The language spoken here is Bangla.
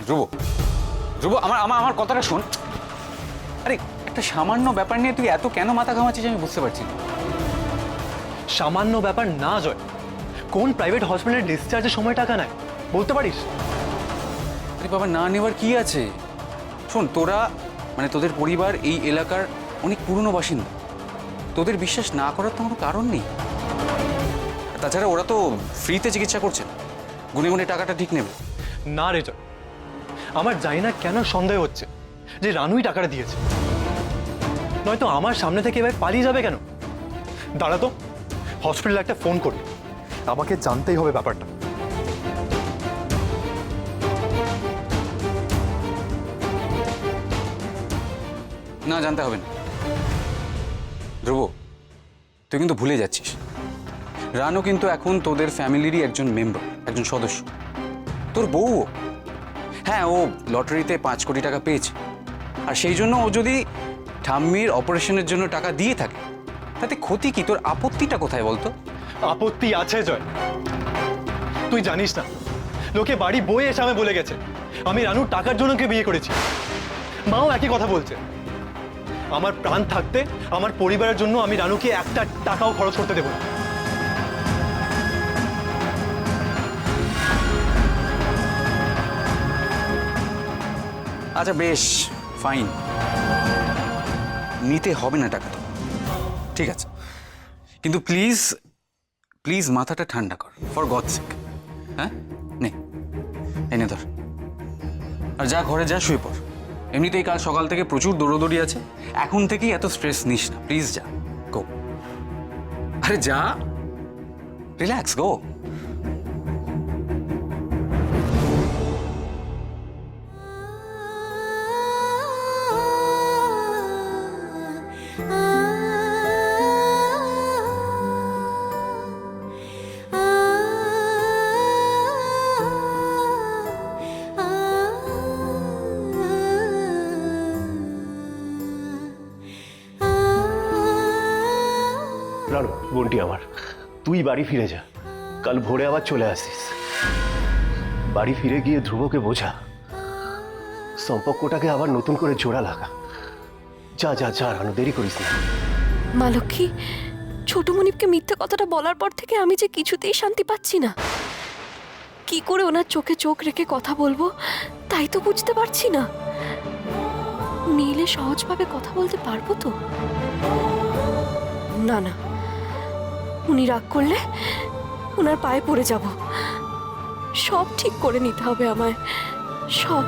ধ্রুব, ধ্রুব, আমার আমার আমার কথাটা শোন। আরে একটা সামান্য ব্যাপার নিয়ে তুই এত কেন মাথা ঘামাচ্ছিস আমি বুঝতে পারছি না। সামান্য ব্যাপার না জয়, কোন প্রাইভেট হসপিটালে ডিসচার্জের সময় টাকা নেয় বলতে পারিস? আরে বাবা, না নেওয়ার কি আছে? শোন, তোরা মানে তোদের পরিবার এই এলাকার অনেক পুরনো বাসিন্দা, তোদের বিশ্বাস না করার তো কোনো কারণ নেই। তাছাড়া ওরা তো ফ্রিতে চিকিৎসা করছে, গুনে গুনে টাকাটা ঠিক নেবে। না রে জয়, আমার জানি না কেন সন্দেহ হচ্ছে যে রানুই টাকাটা দিয়েছে, নয়তো আমার সামনে থেকে এবার পালিয়ে যাবে কেন? দাঁড়া তো, হসপিটালে একটা ফোন করি, আমাকে জানতেই হবে ব্যাপারটা। না, জানতে হবে না। ধ্রুব, তুই কিন্তু ভুলে যাচ্ছিস, রানু কিন্তু এখন তোদের ফ্যামিলিরই একজন মেম্বার, একজন সদস্য, তোর বউও। হ্যাঁ, ও লটারিতে 5 কোটি টাকা পেয়েছে, আর সেই জন্য ও যদি ঠাম্মির অপারেশনের জন্য টাকা দিয়ে থাকে তাতে ক্ষতি কি? তোর আপত্তিটা কোথায় বলতো? আপত্তি আছে জয়, তুই জানিস না, লোকে বাড়ি বয়ে এসে আমি বলে গেছে আমি রানুর টাকার জন্য কে বিয়ে করেছি। মাও একই কথা বলছে। আমার প্রাণ থাকতে আমার পরিবারের জন্য আমি রানুকে একটা টাকাও খরচ করতে দেবো না। আচ্ছা বেশ, ফাইন, নিতে হবে না টাকাটা, ঠিক আছে, কিন্তু প্লিজ প্লিজ মাথাটা ঠান্ডা কর, ফর গড সেক। হ্যাঁ, নে, এনে ধর, আর যা ঘরে যা, শুয়ে পড়। এমনিতেই কাল সকাল থেকে প্রচুর দৌড়দৌড়ি আছে, এখন থেকেই এত স্ট্রেস নিস না, প্লিজ যা, গো। আরে যা, রিল্যাক্স, গো। রানু, বোনটি আমার, তুই বাড়ি ফিরে যা, কাল ভোরে আবার চলে আসিস। বাড়ি ফিরে গিয়ে ধ্রুবকে বোঝা, সম্পর্কটাকে আবার নতুন করে জোড়া লাগা। যা যা যা রানু, দেরি করিস না। মা লক্ষ্মী, ছোট মনিপকে মিথ্যে কথাটা বলার পর থেকে আমি যে কিছুতেই শান্তি পাচ্ছি না। কি করে ওনার চোখে চোখ রেখে কথা বলবো তাই তো বুঝতে পারছি না। নীলে সহজভাবে কথা বলতে পারবো তো? না না, উনি রাগ করলে ওনার পায়ে পড়ে যাব। সব ঠিক করে নিতে হবে আমায়, সব।